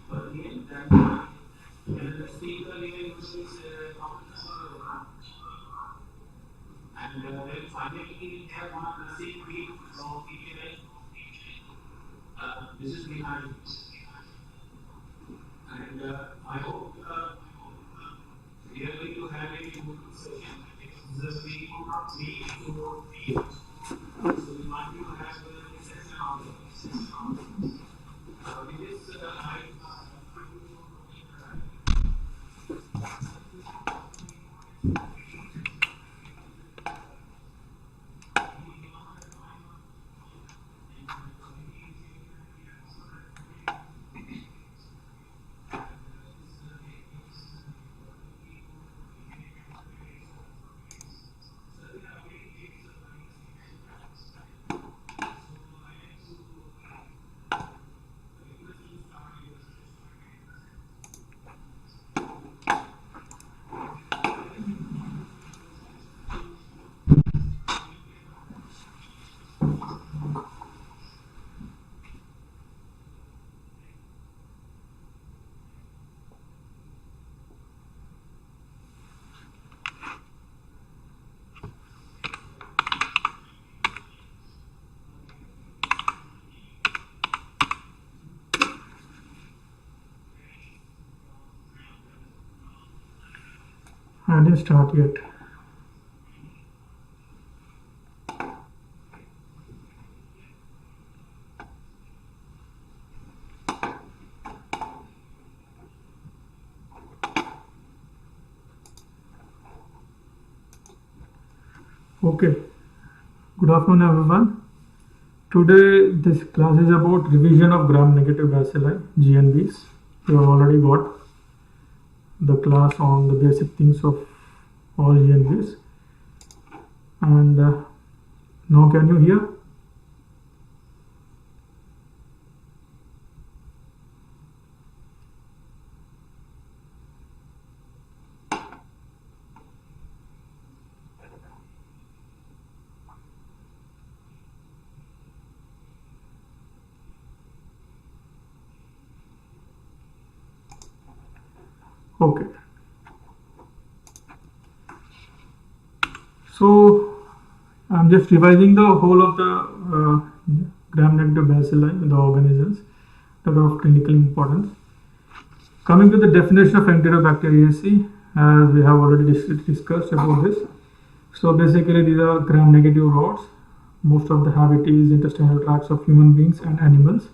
But again, then let's take the linear versus and then finally we have one the same weight of API. This is behind. And I hope we are going to have a good session. It's the way to feel. So we want to have a session on this. With this, I didn't start yet. Okay, good afternoon everyone. Today this class is about revision of gram-negative bacilli, GNBs. You have already got the class on the basic things of all GNBs. And now can you hear? Okay. So I'm just revising the whole of the gram-negative bacilli in the organisms that are of clinical importance. Coming to the definition of Enterobacteriaceae, as we have already discussed about this. So basically these are gram-negative rods. Most of the habitat is intestinal tracts of human beings and animals.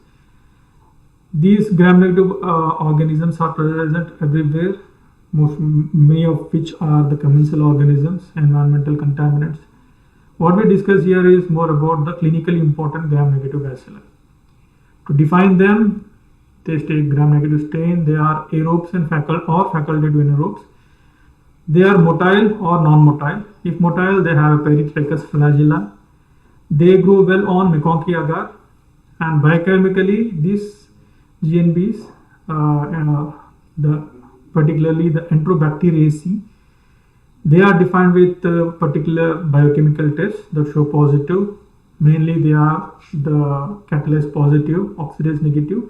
These gram-negative organisms are present everywhere, many of which are the commensal organisms, environmental contaminants. What we discuss here is more about the clinically important gram-negative bacilli. To define them, they state gram-negative stain. They are aerobes and facultative anaerobes. They are motile or non-motile. If motile, they have a peritracheous flagella. They grow well on McConkey agar, and biochemically these GNBs, particularly the Enterobacteriaceae, they are defined with particular biochemical tests that show positive. Mainly they are the catalase positive, oxidase negative,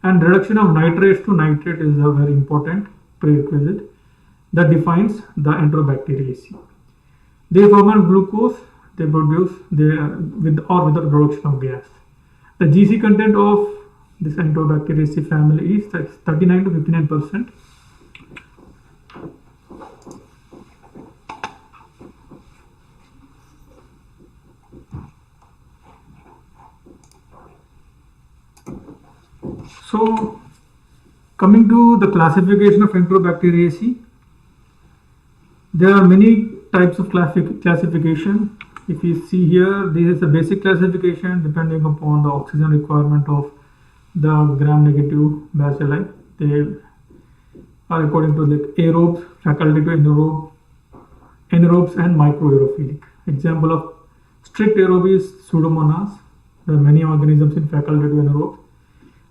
and reduction of nitrates to nitrate is a very important prerequisite that defines the Enterobacteriaceae. They ferment glucose. They produce with or without production of gas. The GC content of this Enterobacteriaceae family is 39 to 59%. So, coming to the classification of Enterobacteriaceae, there are many types of classification. If you see here, this is a basic classification depending upon the oxygen requirement of the gram-negative bacilli. They are according to the aerobes, facultative anaerobes, and microaerophilic. Example of strict aerobe is pseudomonas. There are many organisms in facultative anaerobes,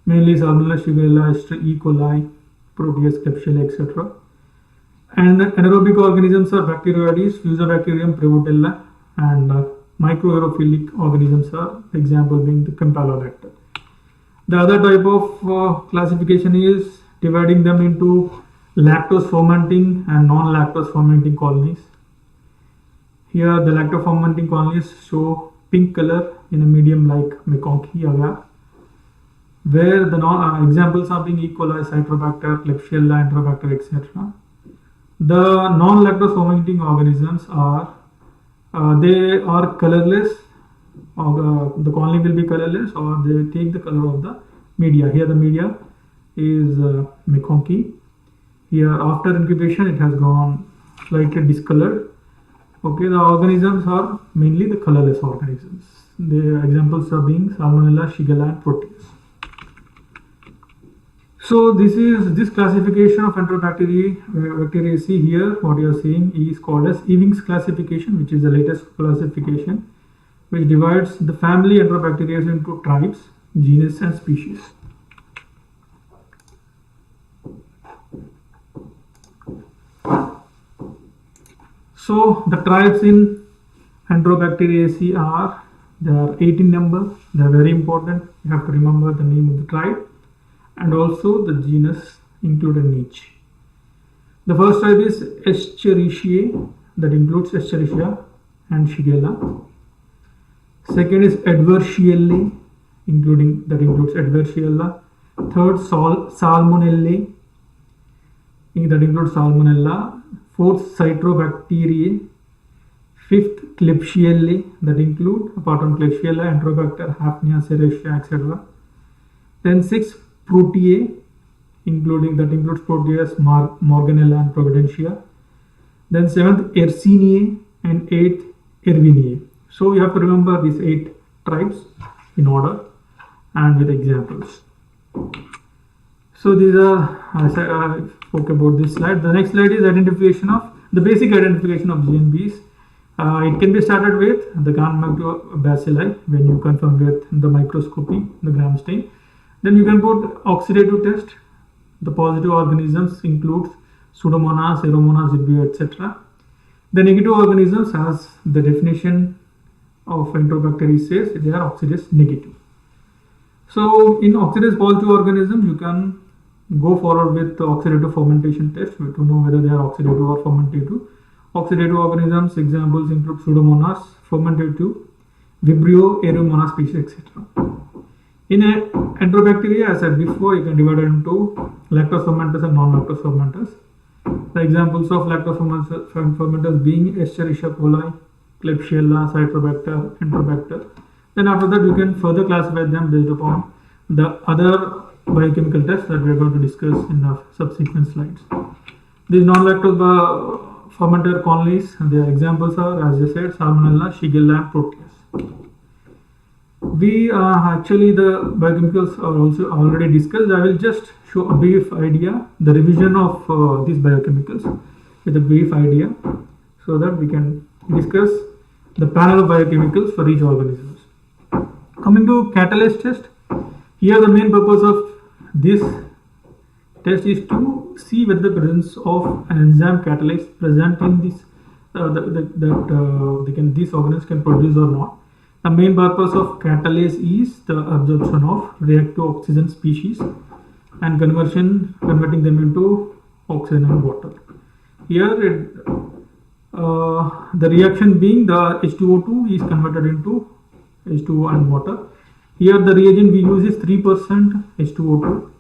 mainly Salmonella, Shigella, E. coli, Proteus, Klebsiella, etc. And anaerobic organisms are Bacteroides, Fusobacterium, Prevotella, and microaerophilic organisms are example being the Campylobacter. The other type of classification is dividing them into lactose fermenting and non-lactose fermenting colonies. Here the lactose fermenting colonies show pink color in a medium like McConkey agar, where the examples are being E. coli, Citrobacter, Klebsiella, Enterobacter, etc. The non-lactose fermenting organisms are they are colorless, or the colony will be colorless, or they take the color of the media. Here the media is McConkey. Here after incubation it has gone slightly discolored. Okay, the organisms are mainly the colorless organisms. The examples are being Salmonella, Shigella, and Proteus. So this classification of Enterobacteriaceae here, what you are seeing is called as AIIMS classification, which is the latest classification, which divides the family Enterobacteriaceae into tribes, genus, and species. So the tribes in Enterobacteriaceae are, there are 8 in number. They are very important. You have to remember the name of the tribe and also the genus included in each. The first type is Escherichiae, that includes Escherichia and Shigella. Second is Edwardiaceae, that includes Edwardiella. Third, Salmonellae, that includes Salmonella. Fourth, Citrobacteriae. Fifth, Klebsiella, that include, apart from Klebsiella, Enterobacter, Hafnia, Serratia, etc. Then sixth, Proteae, that includes Proteus, Morganella, and Providentia. Then seventh, Yersinia, and eighth, Erwinia. So you have to remember these 8 tribes in order and with examples. So these are, I spoke about this slide. The next slide is identification of the basic identification of GNBs. It can be started with the gram-negative bacilli when you confirm with the microscopy, the gram stain. Then you can put oxidative test. The positive organisms include pseudomonas, aeromonas, Urea, etc. The negative organisms, as the definition of Enterobacteriaceae says, they are oxidase negative. So in oxidase positive organisms, you can go forward with the oxidative fermentation test to know whether they are oxidative or fermentative. Oxidative organisms examples include pseudomonas, fermentative, Vibrio, aeromonas species, etc. In Enterobacteria, as I said before, you can divide it into lactose fermenters and non-lactose fermenters. The examples of lactose fermenters being Escherichia coli, Klebsiella, Citrobacter, Enterobacter. Then after that, you can further classify them based upon the other biochemical tests that we are going to discuss in the subsequent slides. These non-lactose fermenter colonies, their examples are, as I said, Salmonella, Shigella, and Proteus. We actually, the biochemicals are also already discussed. I will just show a brief idea, the revision of these biochemicals with a brief idea, so that we can discuss the panel of biochemicals for each organisms. Coming to catalase test, here the main purpose of this test is to see whether the presence of an enzyme catalase present in this these organisms can produce or not. The main purpose of catalase is the absorption of reactive oxygen species and converting them into oxygen and water. Here the reaction being the H2O2 is converted into H2O and water. Here the reagent we use is 3% H2O2.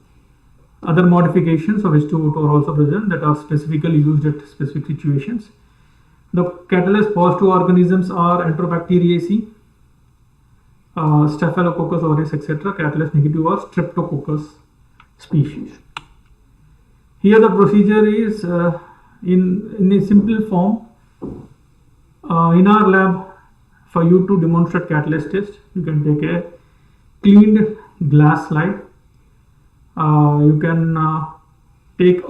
Other modifications of H2O2 are also present that are specifically used at specific situations. The catalase positive organisms are Enterobacteriaceae, Staphylococcus aureus, etc. Catalase negative are Streptococcus species. Here the procedure is in a simple form. In our lab, for you to demonstrate catalase test, you can take a cleaned glass slide. You can take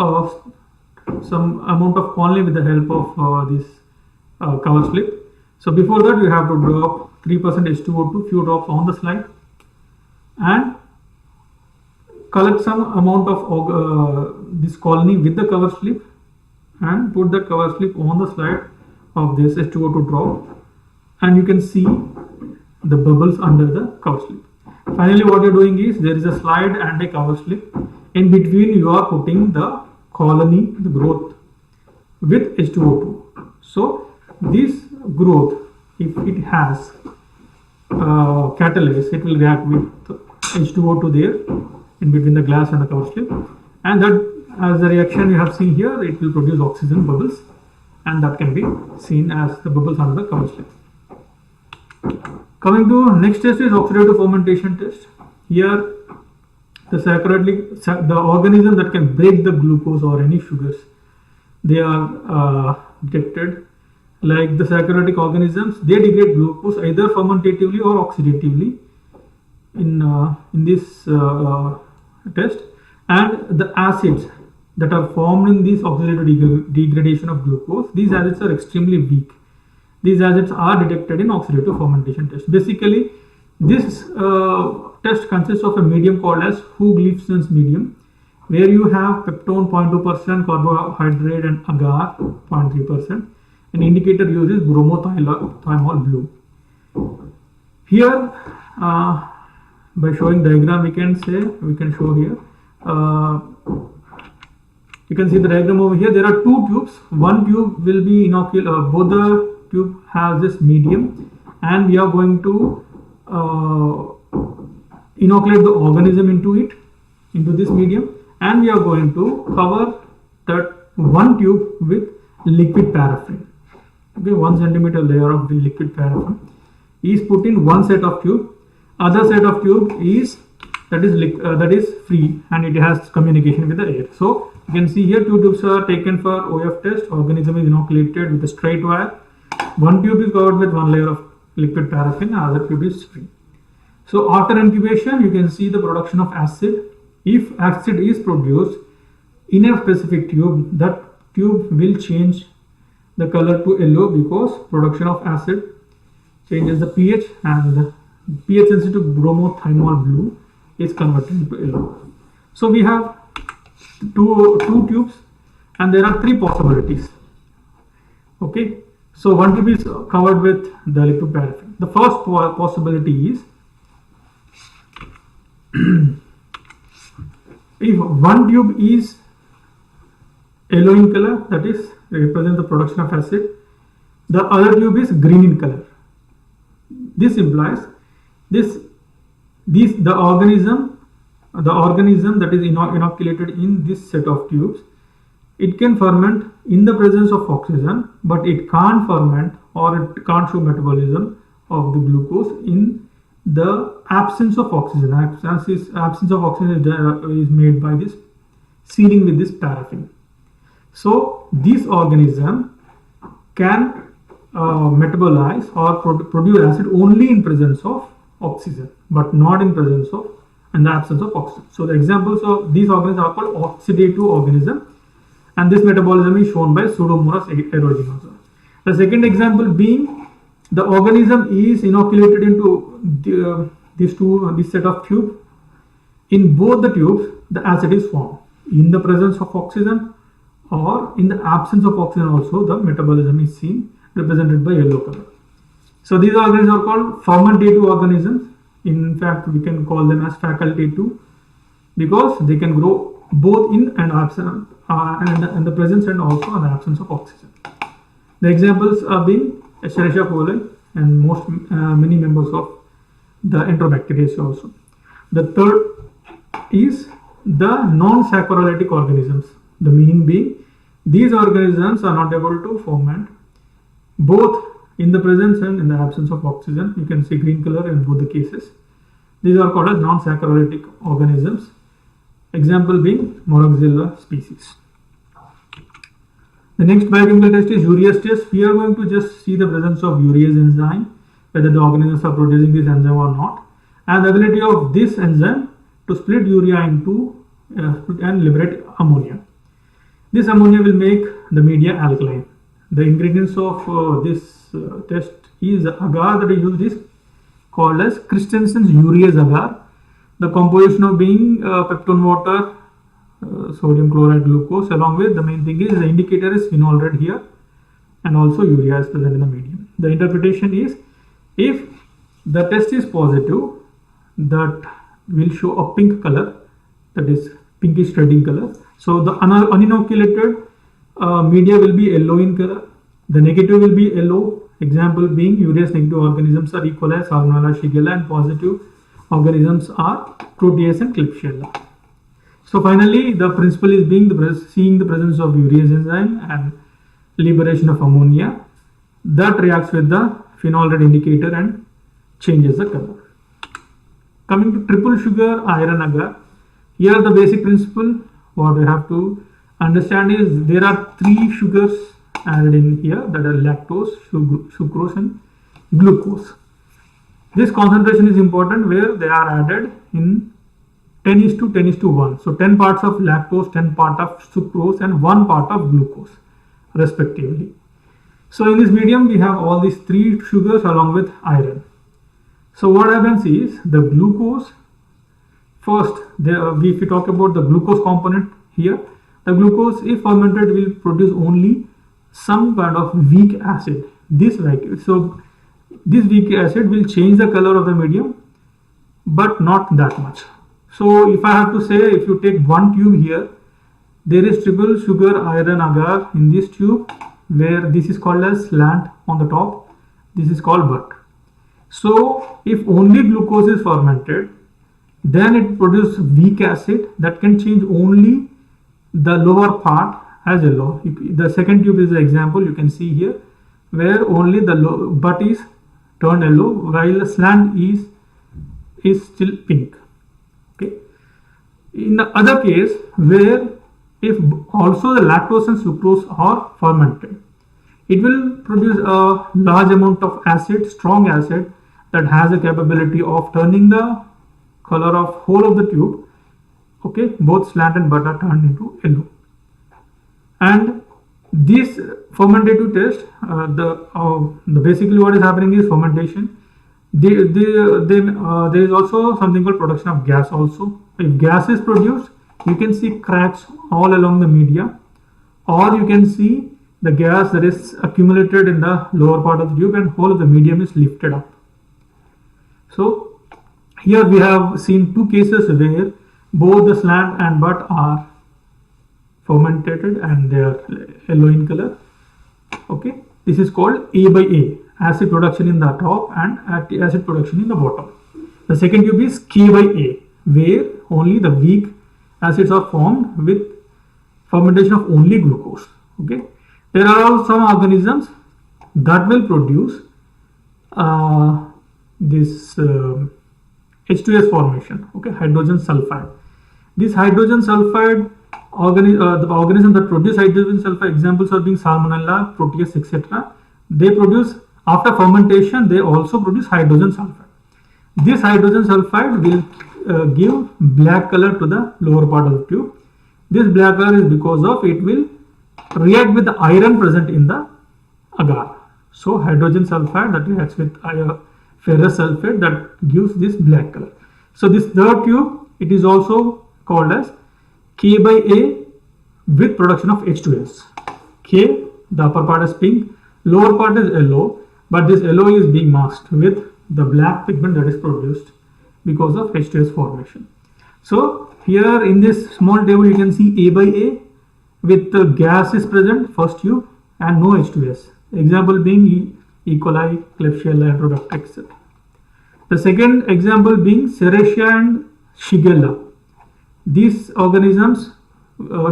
some amount of colony with the help of this cover slip. So before that, you have to drop 3% H2O2, few drops on the slide, and collect some amount of this colony with the cover slip, and put the cover slip on the slide of this H2O2 drop, and you can see the bubbles under the cover slip. Finally, what you're doing is there is a slide and a cover slip. In between, you are putting the colony, the growth, with H2O2. So this growth, if it has catalase, it will react with H2O2 there in between the glass and the cover slip, and that, as the reaction you have seen here, it will produce oxygen bubbles, and that can be seen as the bubbles under the cover slip. Coming to next test is oxidative fermentation test. Here the organism that can break the glucose or any sugars, they are detected. Like the saccharodic organisms, they degrade glucose either fermentatively or oxidatively in this test, and the acids that are formed in this oxidative degradation of glucose, these acids are extremely weak. These acids are detected in oxidative fermentation test. Basically, this test consists of a medium called as Hugh-Gleason's medium, where you have peptone 0.2%, carbohydrate and agar 0.3%. An indicator uses bromothymol blue. Here, by showing diagram, we can show here. You can see the diagram over here. There are two tubes. One tube will be inoculated. Both the tube has this medium, and we are going to inoculate the organism into this medium, and we are going to cover that one tube with liquid paraffin. Okay, 1 centimeter layer of the liquid paraffin is put in one set of tube. Other set of tube is that is free, and it has communication with the air. So you can see here 2 tubes are taken for OF test. Organism is inoculated with a straight wire. One tube is covered with one layer of liquid paraffin, other tube is free. So after incubation, you can see the production of acid. If acid is produced in a specific tube, that tube will change the color to yellow because production of acid changes the pH, and the pH sensitive bromothymol blue is converted into yellow. So we have two tubes, and there are 3 possibilities. Okay, so one tube is covered with the liquid paraffin. The first possibility is if one tube is yellow in color, that is represent the production of acid, the other tube is green in color. This implies the organism that is inoculated in this set of tubes, it can ferment in the presence of oxygen, but it can't ferment or it can't show metabolism of the glucose in the absence of oxygen. Absence of oxygen is made by this sealing with this paraffin. So this organism can metabolize or produce acid only in presence of oxygen, but not in the absence of oxygen. So the examples of these organisms are called oxidative organism, and this metabolism is shown by Pseudomonas aeruginosa. The second example being the organism is inoculated into this set of tubes. In both the tubes, the acid is formed in the presence of oxygen or in the absence of oxygen. Also, the metabolism is seen, represented by yellow color. So these organisms are called fermentative organisms. In fact, we can call them as facultative because they can grow both in and absence and the presence and also in the absence of oxygen. The examples are being Escherichia coli and many members of the Enterobacteriaceae also. The third is the non-saccharolytic organisms. The meaning being these organisms are not able to ferment both in the presence and in the absence of oxygen. You can see green color in both the cases. These are called as non-saccharolytic organisms. Example being Moraxilla species. The next biochemical test is urease test. We are going to just see the presence of urease enzyme, whether the organisms are producing this enzyme or not, and the ability of this enzyme to split urea into and liberate ammonia. This ammonia will make the media alkaline. The ingredients of this test is agar that is used is called as Christensen's urease agar. The composition of being peptone water, sodium chloride, glucose, along with the main thing is the indicator is phenol red here, and also urea is present in the medium. The interpretation is if the test is positive, that will show a pink color, that is pinkish shredding color. So the uninoculated media will be yellow in color. The negative will be yellow. Example being urease negative organisms are E. coli, Salmonella, Shigella, and positive organisms are Protease and Klebsiella. So finally, the principle is being seeing the presence of urease enzyme and liberation of ammonia that reacts with the phenol red indicator and changes the color. Coming to triple sugar iron agar, here the basic principle what we have to understand is there are 3 sugars added in here, that are lactose, sucrose, and glucose. This concentration is important where they are added in 10:10:1. So 10 parts of lactose, 10 part of sucrose, and 1 part of glucose respectively. So in this medium we have all these 3 sugars along with iron. So what happens is the glucose, first if we talk about the glucose component here, the glucose if fermented will produce only some kind of weak acid. This weak acid will change the color of the medium, but not that much. So if I have to say, if you take one tube here, there is triple sugar iron agar in this tube, where this is called as slant on the top, this is called butt. So if only glucose is fermented, then it produces weak acid that can change only the lower part as yellow. The second tube is the example you can see here, where only the butt is turned yellow while the slant is still pink. Okay. In the other case, where if also the lactose and sucrose are fermented, it will produce a large amount of acid, strong acid, that has a capability of turning the color of whole of the tube. Okay, both slant and butt are turned into yellow. And this fermentative test, the basically what is happening is fermentation. There is also something called production of gas also. If gas is produced, you can see cracks all along the media, or you can see the gas that is accumulated in the lower part of the tube and whole of the medium is lifted up. So here we have seen 2 cases where both the slant and butt are fermented and they are yellow in color. Okay, this is called A by A, acid production in the top and acid production in the bottom. The second tube is K by A, where only the weak acids are formed with fermentation of only glucose. Okay, there are also some organisms that will produce this H2S formation. Okay, hydrogen sulfide. This hydrogen sulfide the organism that produce hydrogen sulfide, examples are being Salmonella, Protease, etc. They produce, after fermentation, they also produce hydrogen sulfide. This hydrogen sulfide will give black color to the lower part of the tube. This black color is because of it will react with the iron present in the agar. So hydrogen sulfide that reacts with ferrous sulfate that gives this black color. So this third tube, it is also called as K by A with production of H2S. K, the upper part is pink, lower part is yellow, but this yellow is being masked with the black pigment that is produced because of H2S formation. So here in this small table you can see A by A with the gas is present, first tube, and no H2S. Example being E. coli, Klebsiella, Enterobacter, etc. The second example being Serratia and Shigella. These organisms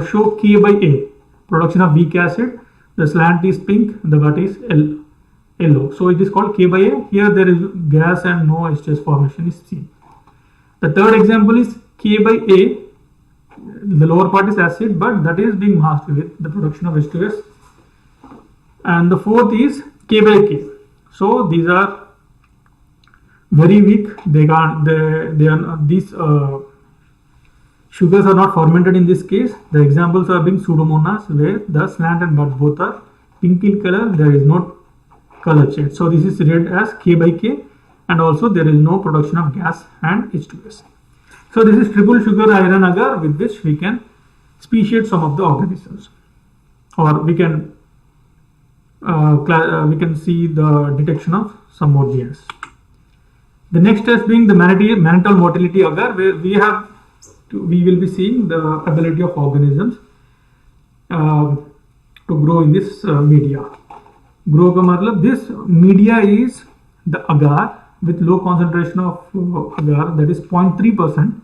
show K by A, production of weak acid. The slant is pink, the butt is yellow. So it is called K by A. Here there is gas and no H2S formation is seen. The third example is K by A. The lower part is acid, but that is being masked with the production of H2S. And the fourth is K by K. So these are very weak. These sugars are not fermented in this case. The examples are being pseudomonas, where the slant and butt both are pink in color. There is no color change. So this is read as K by K, and also there is no production of gas and H2S. So this is triple sugar iron agar with which we can speciate some of the organisms, or we can see the detection of some more genes. The next test being the mantle motility agar, where we will be seeing the ability of organisms to grow in this media. Grow ka matlab, this media is the agar with low concentration of agar, that is 0.3%.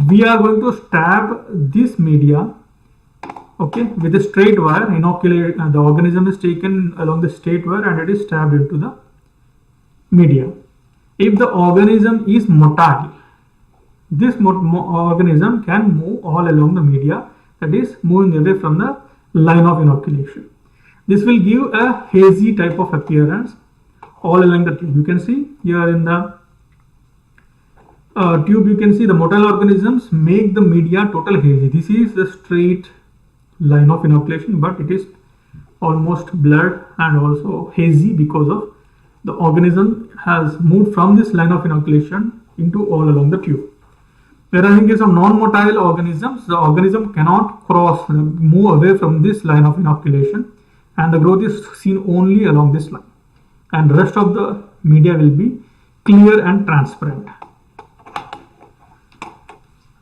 We are going to stab this media, okay, with a straight wire. Inoculate, the organism is taken along the straight wire and it is stabbed into the media. If the organism is motile, this organism can move all along the media, that is moving away from the line of inoculation. This will give a hazy type of appearance all along the tube. You can see here in the tube, you can see the motile organisms make the media total hazy. This is the straight line of inoculation, but it is almost blurred and also hazy because of the organism has moved from this line of inoculation into all along the tube. Whereas in case of non-motile organisms, the organism cannot move away from this line of inoculation, and the growth is seen only along this line, and the rest of the media will be clear and transparent.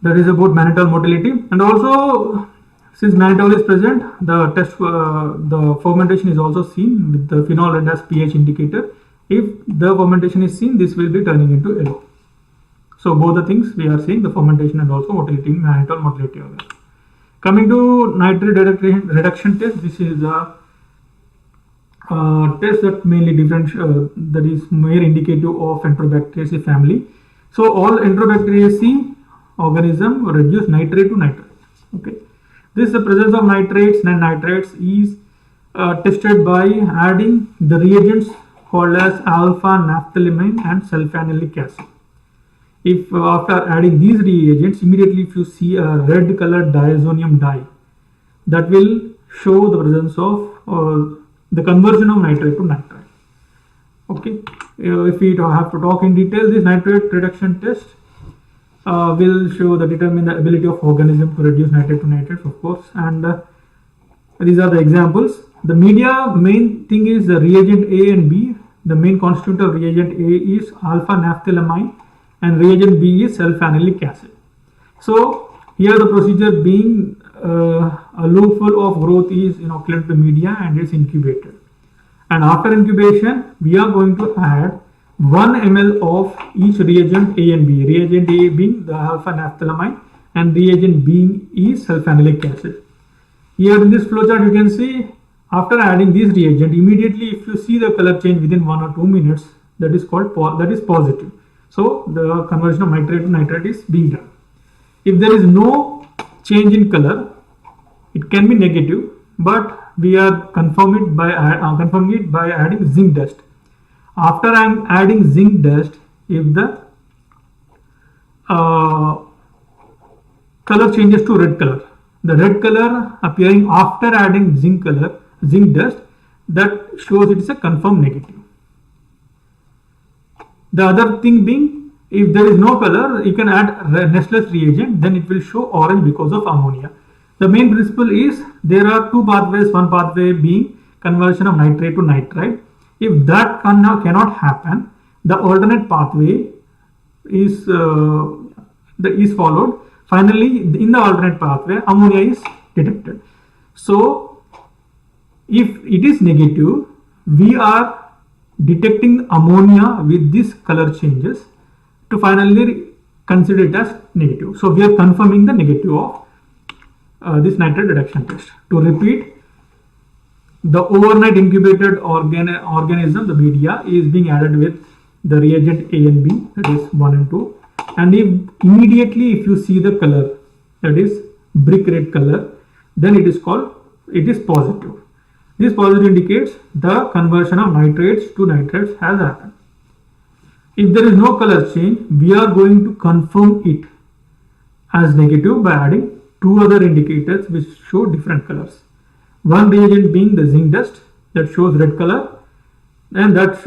That is about mantle motility. And also, since mantle is present, the the fermentation is also seen with the phenol red as pH indicator. If the fermentation is seen, this will be turning into yellow. So both the things we are seeing, the fermentation and also motility in mantle motility. Coming to nitrate reduction test, this is a test that mainly that is more indicative of Enterobacteriaceae family. So all Enterobacteriaceae organism reduce nitrate to nitrate. Okay, this the presence of nitrates and nitrates is tested by adding the reagents called as alpha naphthalamine and sulfanilic acid. If after adding these reagents, immediately if you see a red colored diazonium dye, that will show the presence of the conversion of nitrate to nitrite. Okay, if we have to talk in detail, this nitrate reduction test will determine the ability of organism to reduce nitrate to nitrates, of course, and these are the examples. The media main thing is the reagent A and B. The main constituent of reagent A is alpha naphthalamine and reagent B is sulfanilic acid. So here the procedure being a loopful of growth is inoculate the media and is incubated. And after incubation, we are going to add 1 ml of each reagent A and B. Reagent A being the alpha naphthalamine and reagent B is sulfanilic acid. Here in this flowchart, you can see after adding this reagent, immediately if you see the color change within 1 or 2 minutes, that is positive. So the conversion of nitrate to nitrate is being done. If there is no change in color, it can be negative, but we are confirming it by adding zinc dust. After I am adding zinc dust, if the color changes to red color, the red color appearing after adding zinc dust, that shows it is a confirmed negative. The other thing being, if there is no color, you can add Nestle's reagent, then it will show orange because of ammonia. The main principle is there are two pathways, one pathway being conversion of nitrate to nitrite. If that cannot happen, the alternate pathway is followed. Finally, in the alternate pathway, ammonia is detected. So, if it is negative, we are detecting ammonia with these color changes to finally consider it as negative. So, we are confirming the negative of this nitrate reduction test. To repeat, the overnight incubated organism, the media, is being added with the reagent A and B, that is 1 and 2. And immediately if you see the color, that is brick red color, then it is positive. This positive indicates the conversion of nitrates to nitrates has happened. If there is no color change, we are going to confirm it as negative by adding two other indicators which show different colors. One reagent being the zinc dust that shows red color, and that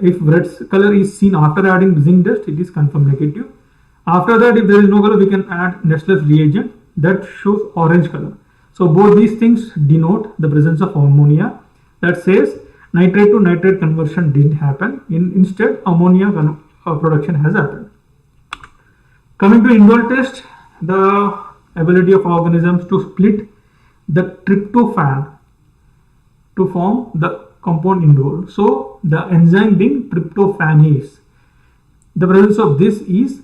if red color is seen after adding zinc dust, it is confirmed negative. After that, if there is no color, we can add Nestle's reagent that shows orange color. So both these things denote the presence of ammonia. That says nitrate to nitrate conversion didn't happen. Instead, ammonia production has happened. Coming to indole test, the ability of organisms to split the tryptophan to form the compound indole. So the enzyme being tryptophanase, the presence of this is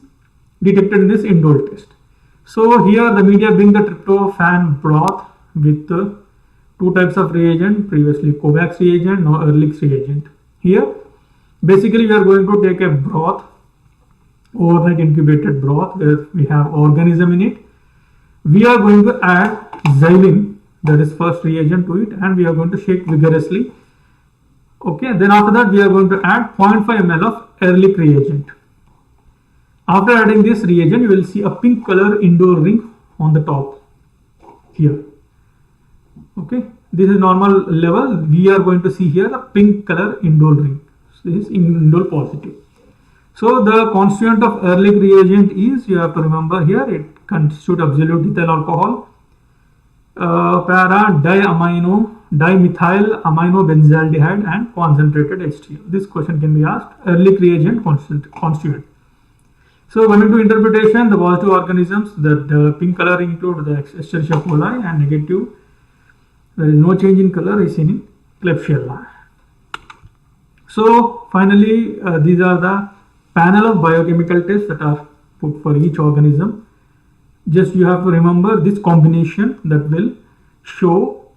detected in this indole test. So here the media being the tryptophan broth with two types of reagent, previously Kovacs reagent, now Ehrlich's reagent. Here basically we are going to take a broth, overnight incubated broth, where we have organism in it. We are going to add xylene, that is first reagent, to it, and we are going to shake vigorously. Okay, then after that we are going to add 0.5 ml of Ehrlich reagent. After adding this reagent, you will see a pink color indole ring on the top here. Okay, this is normal level. We are going to see here a pink color indole ring. So this is indole positive. So the constituent of Ehrlich reagent is, you have to remember here, it constitutes absolute ethyl alcohol, para dimethyl aminobenzaldehyde and concentrated HCl. This question can be asked. Ehrlich reagent constituent. So coming to interpretation, the positive organisms, the pink color include the Escherichia coli, and negative, there is no change in color, is seen in Klebsiella. So finally, these are the panel of biochemical tests that are put for each organism. Just you have to remember this combination that will show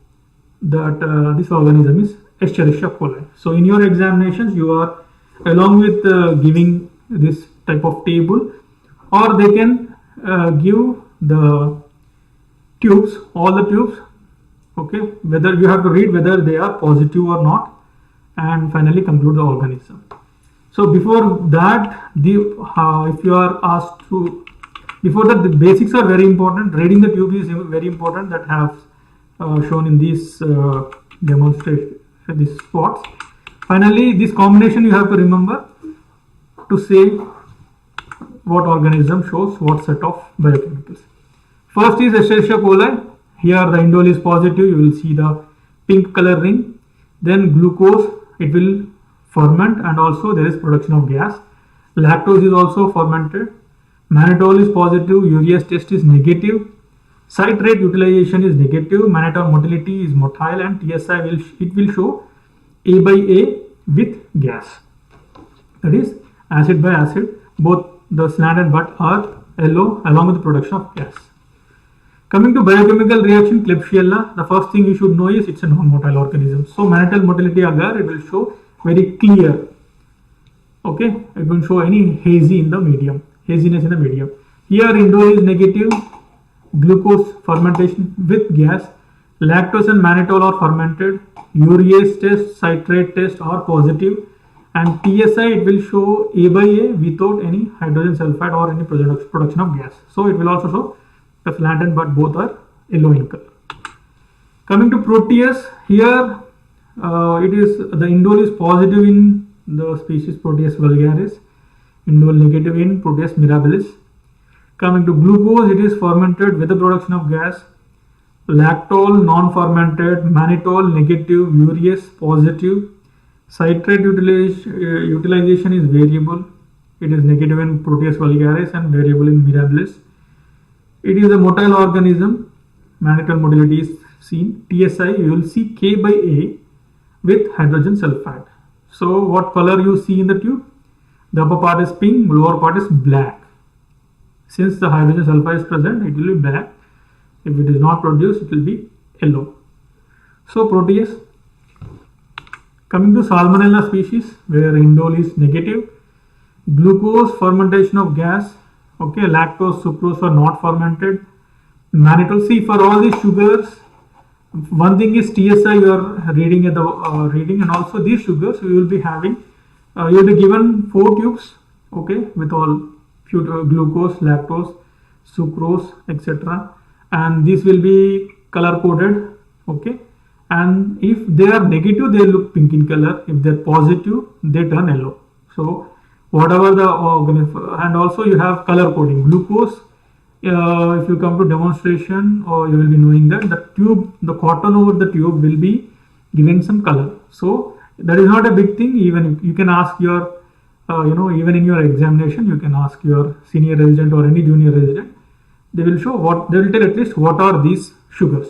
that this organism is Escherichia coli. So in your examinations, you are, along with giving this type of table, or they can give the tubes, all the tubes, okay, whether you have to read whether they are positive or not, and finally conclude the organism. So before that, if you are asked to, before that, the basics are very important. Reading the tube is very important, that have shown in these demonstration, these spots. Finally, this combination you have to remember to say what organism shows what set of biochemicals. First is Escherichia coli. Here the indole is positive, you will see the pink color ring. Then glucose, it will ferment, and also there is production of gas. Lactose is also fermented. Mannitol is positive, urease test is negative. Citrate utilization is negative, mannitol motility is motile, and TSI will show A by A with gas. That is acid by acid. Both the slant and butt are yellow along with the production of gas. Coming to biochemical reaction, Klebsiella, the first thing you should know is it's a non-motile organism. So mannitol motility agar, it will show very clear. Okay, it won't show any haziness in the medium. Here indole is negative, glucose fermentation with gas, lactose and mannitol are fermented, urease test, citrate test are positive, and TSI it will show A by A without any hydrogen sulfide or any production of gas. So it will also show the slant and butt both are yellow in color. Coming to Proteus, here it is the indole is positive in the species Proteus vulgaris, indole negative in Proteus mirabilis. Coming to glucose, it is fermented with the production of gas. Lactol non-fermented, mannitol negative, urease positive. Citrate utilization is variable. It is negative in Proteus vulgaris and variable in mirabilis. It is a motile organism. Mannitol motility is seen. TSI, you will see K by A with hydrogen sulfide. So what color you see in the tube? The upper part is pink, lower part is black. Since the hydrogen sulfide is present, it will be black. If it is not produced, it will be yellow. So Proteus. Coming to Salmonella species, where indole is negative, glucose fermentation of gas, okay, lactose, sucrose are not fermented. Mannitol, see for all these sugars, one thing is TSI you are reading at the reading, and also these sugars we will be having, you will be given 4 tubes, okay, with all glucose, lactose, sucrose, etc. And this will be color coded, okay. And if they are negative, they look pink in color. If they are positive, they turn yellow. So whatever the organism, and also you have color coding. Glucose, if you come to demonstration, or you will be knowing that the tube, the cotton over the tube will be given some color. So that is not a big thing. Even you can ask your even in your examination, you can ask your senior resident or any junior resident. They will show they will tell at least what are these sugars,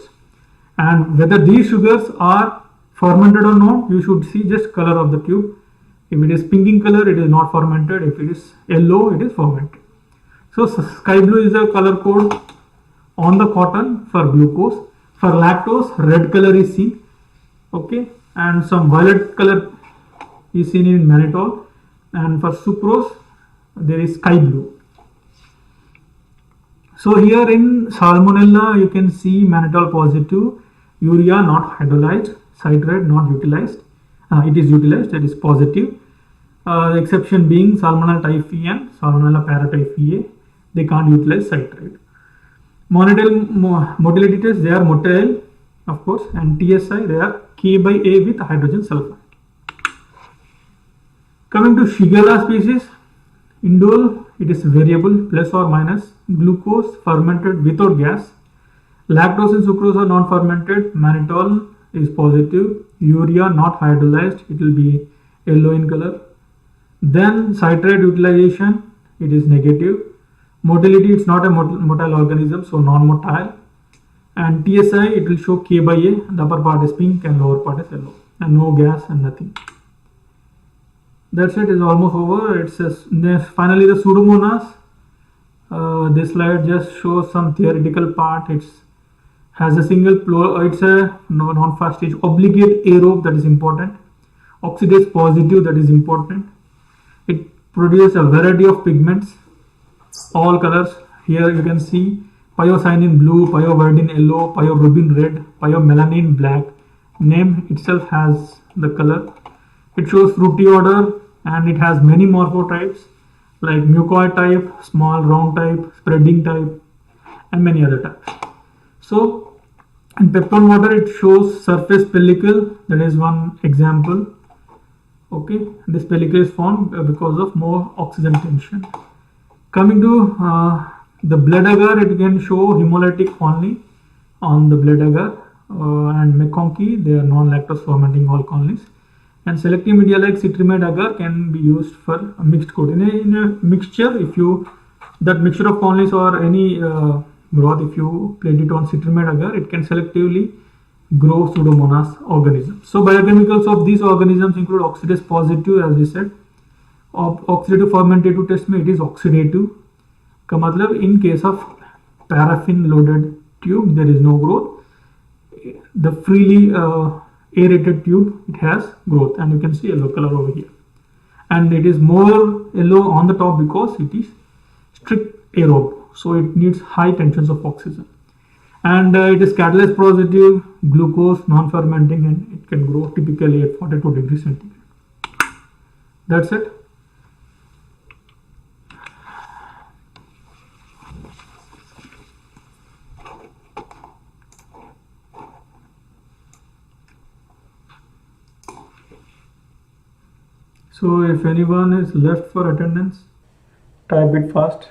and whether these sugars are fermented or not. You should see just color of the tube. If it is pink in color, it is not fermented. If it is yellow, it is fermented. So sky blue is the color code on the cotton for glucose. For lactose, red color is seen. Okay, and some violet color is seen in mannitol. And for sucrose, there is sky blue. So here in salmonella, you can see mannitol positive, urea not hydrolyzed, citrate not utilized. It is utilized, it is positive. The exception being Salmonella typhi and Salmonella paratyphi. They can't utilize citrate. Motility test, they are motile, of course, and TSI, they are K by A with hydrogen sulfide. Coming to Shigella species, indole, it is variable, plus or minus. Glucose fermented without gas. Lactose and sucrose are non-fermented. Mannitol is positive. Urea not hydrolyzed, it will be yellow in color. Then citrate utilization, it is negative. Motility, it's not a motile organism, so non-motile. And TSI, it will show K by A. The upper part is pink and lower part is yellow, and no gas and nothing. That's it, is almost over. It says finally the pseudomonas. This slide just shows some theoretical part. It has a single it's a non-fast stage obligate aerobe, that is important. Oxidase positive, that is important. It produces a variety of pigments, all colors. Here you can see pyocyanin blue, pyoviridin yellow, pyorubin red, pyomelanin black. Name itself has the color. It shows fruity odor, and it has many morphotypes like mucoid type, small round type, spreading type, and many other types. So in peptone water, it shows surface pellicle, that is one example. Okay, this pellicle is formed because of more oxygen tension. Coming to the blood agar, it can show hemolytic only on the blood agar, and McConkey, they are non-lactose fermenting all colonies. And selective media like citramide agar can be used for a mixed coat. In a mixture, if you that mixture of colonies or any broth, if you plate it on citramide agar, it can selectively grow pseudomonas organisms. So biochemicals of these organisms include oxidase positive, as we said. Oxidative fermentative test में it is oxidative. का मतलब in case of paraffin loaded tube, there is no growth. The freely aerated tube, it has growth, and you can see yellow color over here. And it is more yellow on the top because it is strict aerobe, so it needs high tensions of oxygen. And it is catalase positive, glucose, non-fermenting, and it can grow typically at 42 degrees centigrade. That's it. So if anyone is left for attendance, type it fast.